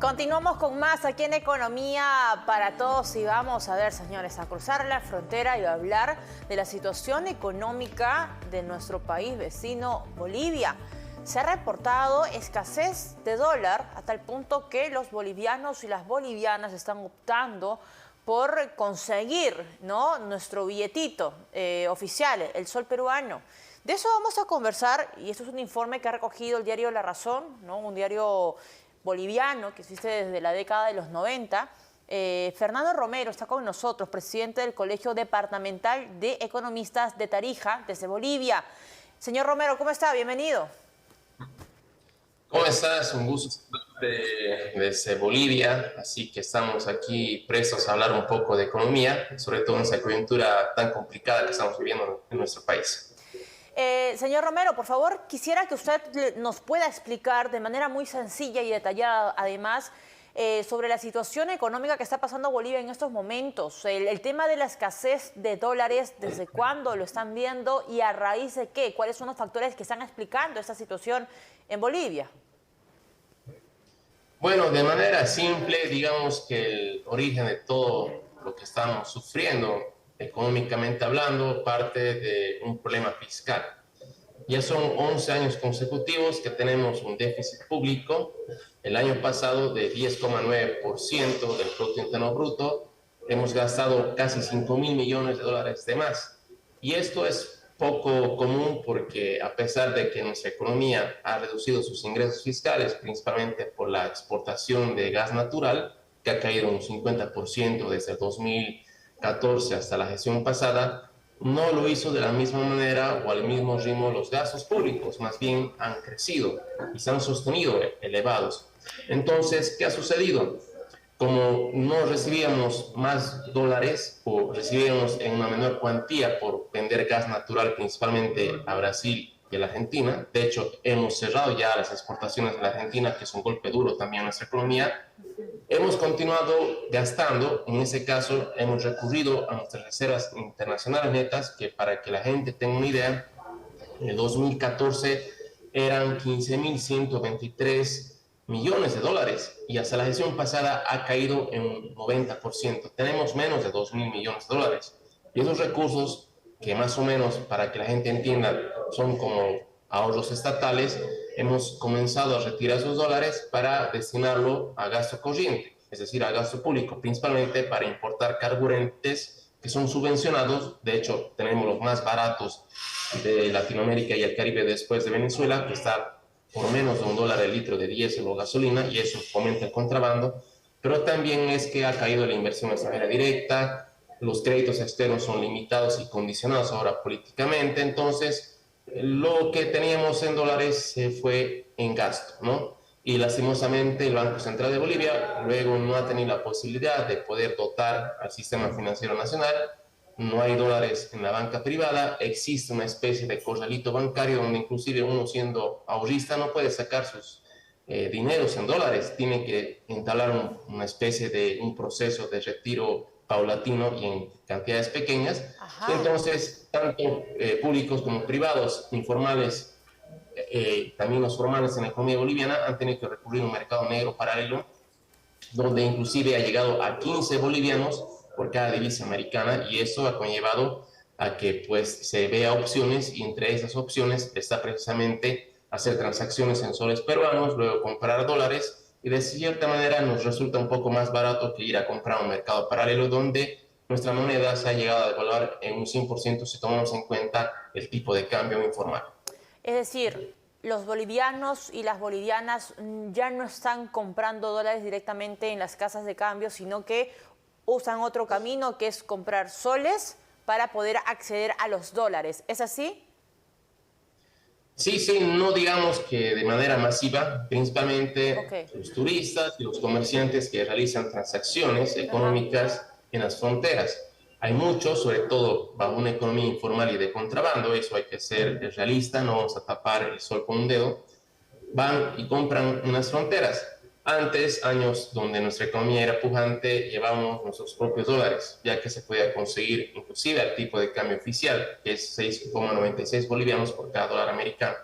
Continuamos con más aquí en Economía para Todos y vamos a ver, señores, a cruzar la frontera y a hablar de la situación económica de nuestro país vecino, Bolivia. Se ha reportado escasez de dólar a tal punto que los bolivianos y las bolivianas están optando por conseguir, ¿no?, nuestro billetito oficial, el sol peruano. De eso vamos a conversar y esto es un informe que ha recogido el diario La Razón, ¿no?, un diario boliviano que existe desde la década de los 90. Fernando Romero está con nosotros, presidente del Colegio Departamental de Economistas de Tarija, desde Bolivia. Señor Romero, ¿cómo está? Bienvenido. ¿Cómo estás? Un gusto desde Bolivia, así que estamos aquí prestos a hablar un poco de economía, sobre todo en esa coyuntura tan complicada que estamos viviendo en nuestro país. Señor Romero, por favor, quisiera que usted nos pueda explicar de manera muy sencilla y detallada, además, sobre la situación económica que está pasando Bolivia en estos momentos. El tema de la escasez de dólares, ¿desde cuándo lo están viendo y a raíz de qué? ¿Cuáles son los factores que están explicando esta situación en Bolivia? Bueno, de manera simple, digamos que el origen de todo lo que estamos sufriendo, económicamente hablando, parte de un problema fiscal. Ya son 11 años consecutivos que tenemos un déficit público. El año pasado de 10,9% del Producto Interno Bruto, hemos gastado casi 5.000 millones de dólares de más. Y esto es poco común porque a pesar de que nuestra economía ha reducido sus ingresos fiscales, principalmente por la exportación de gas natural, que ha caído un 50% desde el 2014 hasta la gestión pasada, no lo hizo de la misma manera o al mismo ritmo los gastos públicos, más bien han crecido y se han sostenido elevados. Entonces, ¿qué ha sucedido? Como no recibíamos más dólares o recibíamos en una menor cuantía por vender gas natural principalmente a Brasil y a la Argentina, de hecho hemos cerrado ya las exportaciones de la Argentina, que es un golpe duro también a nuestra economía, hemos continuado gastando. En ese caso hemos recurrido a nuestras reservas internacionales netas, que para que la gente tenga una idea, en el 2014 eran 15.123 millones de dólares y hasta la gestión pasada ha caído en un 90%. Tenemos menos de 2.000 millones de dólares. Y esos recursos, que más o menos, para que la gente entienda, son como ahorros estatales, hemos comenzado a retirar esos dólares para destinarlo a gasto corriente, es decir, a gasto público, principalmente para importar carburantes que son subvencionados. De hecho, tenemos los más baratos de Latinoamérica y el Caribe después de Venezuela, que está por menos de $1 el litro de diésel o gasolina, y eso fomenta el contrabando. Pero también es que ha caído la inversión extranjera directa, los créditos externos son limitados y condicionados ahora políticamente, entonces lo que teníamos en dólares se fue en gasto, ¿no? Y lastimosamente el Banco Central de Bolivia luego no ha tenido la posibilidad de poder dotar al sistema financiero nacional. No hay dólares en la banca privada, existe una especie de corralito bancario donde inclusive uno, siendo ahorrista, no puede sacar sus dineros en dólares, tiene que entablar una especie de un proceso de retiro paulatino y en cantidades pequeñas. Ajá. Entonces, tanto públicos como privados, informales, también los formales en la economía boliviana, han tenido que recurrir a un mercado negro paralelo, donde inclusive ha llegado a 15 bolivianos por cada divisa americana, y eso ha conllevado a que pues se vea opciones, y entre esas opciones está precisamente hacer transacciones en soles peruanos, luego comprar dólares, y de cierta manera nos resulta un poco más barato que ir a comprar un mercado paralelo donde nuestra moneda se ha llegado a devaluar en un 100% si tomamos en cuenta el tipo de cambio informal. Es decir, los bolivianos y las bolivianas ya no están comprando dólares directamente en las casas de cambio, sino que usan otro camino, que es comprar soles para poder acceder a los dólares. ¿Es así? Sí, sí, no digamos que de manera masiva, principalmente Ok. los turistas y los comerciantes que realizan transacciones Ajá. económicas en las fronteras. Hay muchos, sobre todo bajo una economía informal y de contrabando, eso hay que ser realista, no vamos a tapar el sol con un dedo, van y compran en las fronteras. Antes, años donde nuestra economía era pujante, llevábamos nuestros propios dólares, ya que se podía conseguir inclusive al tipo de cambio oficial, que es 6,96 bolivianos por cada dólar americano.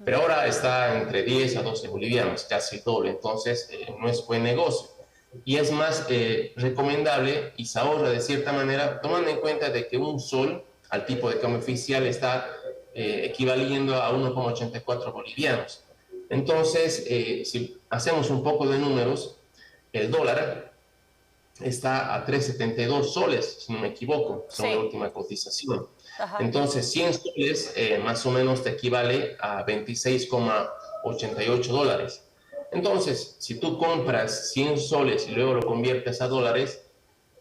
pero ahora está entre 10 a 12 bolivianos, casi el doble, entonces no es buen negocio. Y es más recomendable y se ahorra de cierta manera, tomando en cuenta de que un sol al tipo de cambio oficial está equivaliendo a 1,84 bolivianos. Entonces, si hacemos un poco de números, el dólar está a 3,72 soles, si no me equivoco, según la última cotización. Ajá. Entonces, 100 soles más o menos te equivale a 26,88 dólares. Entonces, si tú compras 100 soles y luego lo conviertes a dólares,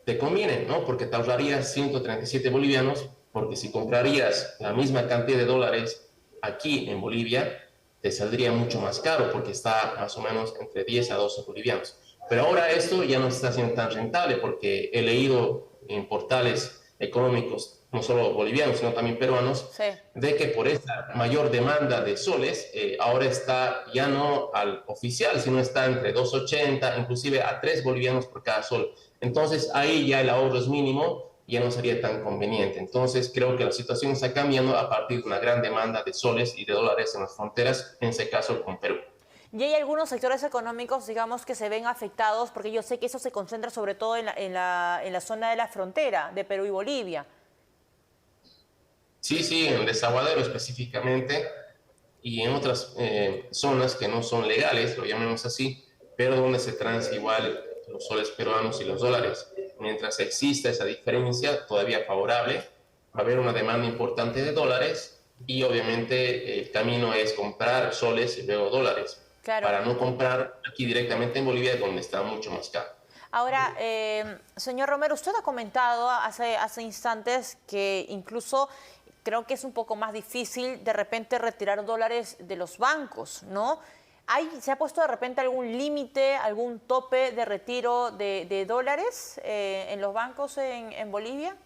te conviene, ¿no? Porque te ahorrarías 137 bolivianos, porque si comprarías la misma cantidad de dólares aquí en Bolivia, te saldría mucho más caro, porque está más o menos entre 10 a 12 bolivianos. Pero ahora esto ya no está siendo tan rentable, porque he leído en portales económicos, no solo bolivianos, sino también peruanos, de que por esta mayor demanda de soles, ahora está ya no al oficial, sino está entre 2,80, inclusive a 3 bolivianos por cada sol. Entonces ahí ya el ahorro es mínimo, ya no sería tan conveniente. Entonces creo que la situación está cambiando a partir de una gran demanda de soles y de dólares en las fronteras, en ese caso con Perú. Y hay algunos sectores económicos, digamos, que se ven afectados, porque yo sé que eso se concentra sobre todo en la zona de la frontera de Perú y Bolivia. Sí, en Desaguadero específicamente y en otras zonas que no son legales, lo llamemos así, pero donde se transa igual los soles peruanos y los dólares. Mientras exista esa diferencia todavía favorable, va a haber una demanda importante de dólares y obviamente el camino es comprar soles y luego dólares, para no comprar aquí directamente en Bolivia, donde está mucho más caro. Ahora, señor Romero, usted ha comentado hace instantes que incluso creo que es un poco más difícil de repente retirar dólares de los bancos, ¿no? ¿Se ha puesto de repente algún límite, algún tope de retiro de dólares en los bancos en Bolivia?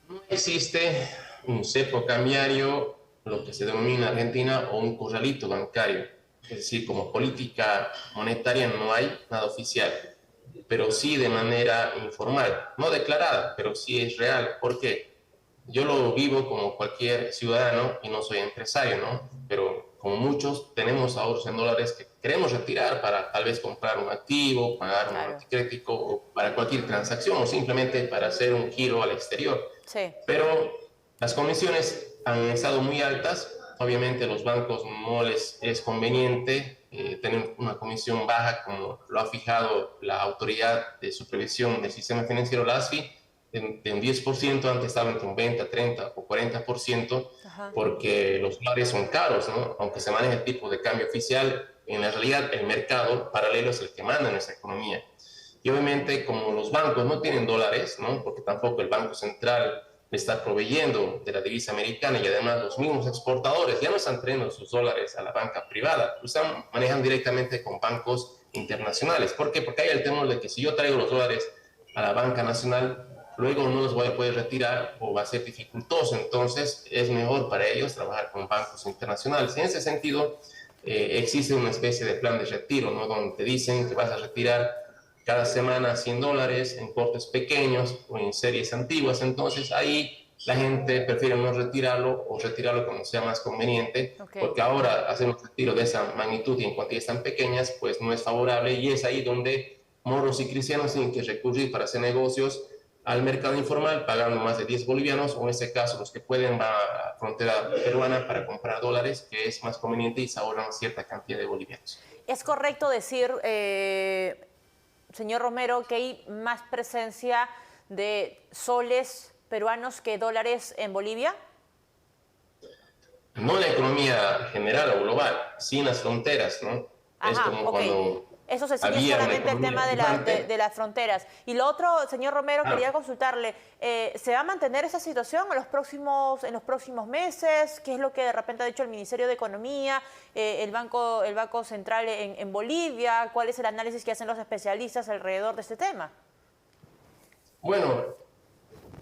No existe un cepo cambiario, lo que se denomina en Argentina, o un corralito bancario. Es decir, como política monetaria no hay nada oficial, pero sí de manera informal, no declarada, pero sí es real. ¿Por qué? Yo lo vivo como cualquier ciudadano y no soy empresario, ¿no? Pero como muchos tenemos ahorros en dólares que queremos retirar para tal vez comprar un activo, pagar un anticrético o para cualquier transacción o simplemente para hacer un giro al exterior. Sí. Pero las comisiones han estado muy altas. Obviamente a los bancos no les es conveniente tener una comisión baja como lo ha fijado la Autoridad de Supervisión del Sistema Financiero, la ASFI, de un 10%, antes estaba entre un 20, 30 o 40%, porque los dólares son caros, ¿no? Aunque se maneje el tipo de cambio oficial, en la realidad el mercado paralelo es el que manda en nuestra economía. Y obviamente como los bancos no tienen dólares, ¿no? Porque tampoco el Banco Central le está proveyendo de la divisa americana y además los mismos exportadores ya no están trayendo sus dólares a la banca privada, lo están manejando directamente con bancos internacionales. ¿Por qué? Porque hay el temor de que si yo traigo los dólares a la banca nacional, luego no los voy a poder retirar o va a ser dificultoso. Entonces es mejor para ellos trabajar con bancos internacionales. En ese sentido, existe una especie de plan de retiro, ¿no? Donde te dicen que vas a retirar cada semana $100 en cortes pequeños o en series antiguas. Entonces ahí la gente prefiere no retirarlo o retirarlo cuando sea más conveniente, porque ahora hacer un retiro de esa magnitud y en cuantías tan pequeñas pues no es favorable, y es ahí donde moros y cristianos tienen que recurrir para hacer negocios al mercado informal pagando más de 10 bolivianos, o en este caso los que pueden van a la frontera peruana para comprar dólares, que es más conveniente y se ahorran cierta cantidad de bolivianos. ¿Es correcto decir, señor Romero, que hay más presencia de soles peruanos que dólares en Bolivia? No en la economía general o global, sí en las fronteras, ¿no? Es como cuando eso se ciñe solamente el tema de las fronteras. Y lo otro, señor Romero, quería consultarle, ¿se va a mantener esa situación en los próximos meses? ¿Qué es lo que de repente ha dicho el Ministerio de Economía, el Banco Central en Bolivia? ¿Cuál es el análisis que hacen los especialistas alrededor de este tema? Bueno,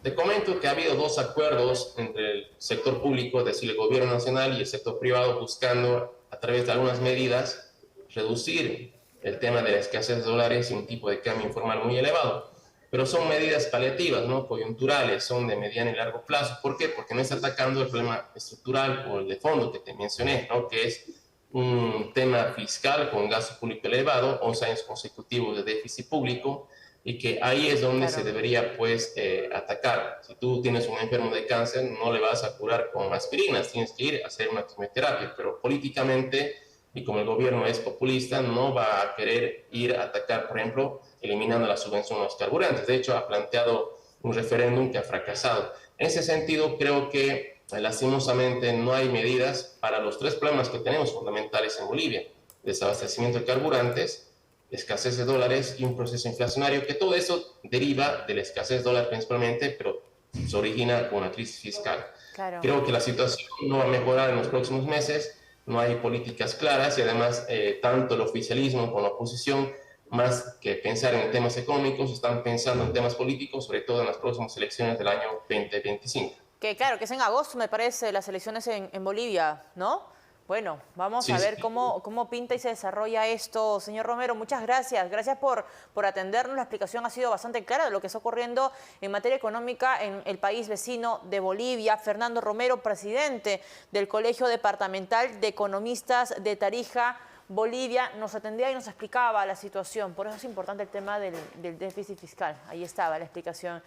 te comento que ha habido 2 acuerdos entre el sector público, es decir, el gobierno nacional, y el sector privado, buscando a través de algunas medidas reducir el tema de la escasez de dólares y un tipo de cambio informal muy elevado. pero son medidas paliativas, ¿no? Coyunturales, son de mediano y largo plazo. ¿Por qué? Porque no está atacando el problema estructural o el de fondo que te mencioné, ¿no? Que es un tema fiscal con gasto público elevado, 11 años consecutivos de déficit público, y que ahí es donde se debería, pues, atacar. Si tú tienes un enfermo de cáncer, no le vas a curar con aspirinas, tienes que ir a hacer una quimioterapia, pero políticamente, y como el gobierno es populista, no va a querer ir a atacar, por ejemplo, eliminando la subvención a los carburantes. De hecho, ha planteado un referéndum que ha fracasado. En ese sentido, creo que lastimosamente no hay medidas para los tres problemas que tenemos fundamentales en Bolivia: desabastecimiento de carburantes, escasez de dólares y un proceso inflacionario, que todo eso deriva de la escasez de dólares principalmente, pero se origina con una crisis fiscal. Claro. Creo que la situación no va a mejorar en los próximos meses, no hay políticas claras y además tanto el oficialismo como la oposición, más que pensar en temas económicos, están pensando en temas políticos, sobre todo en las próximas elecciones del año 2025. Que claro, que es en agosto, me parece, las elecciones en Bolivia, ¿no? Bueno, vamos a ver cómo pinta y se desarrolla esto. Señor Romero, muchas gracias. Gracias por atendernos. La explicación ha sido bastante clara de lo que está ocurriendo en materia económica en el país vecino de Bolivia. Fernando Romero, presidente del Colegio Departamental de Economistas de Tarija, Bolivia, nos atendía y nos explicaba la situación. Por eso es importante el tema del déficit fiscal. Ahí estaba la explicación.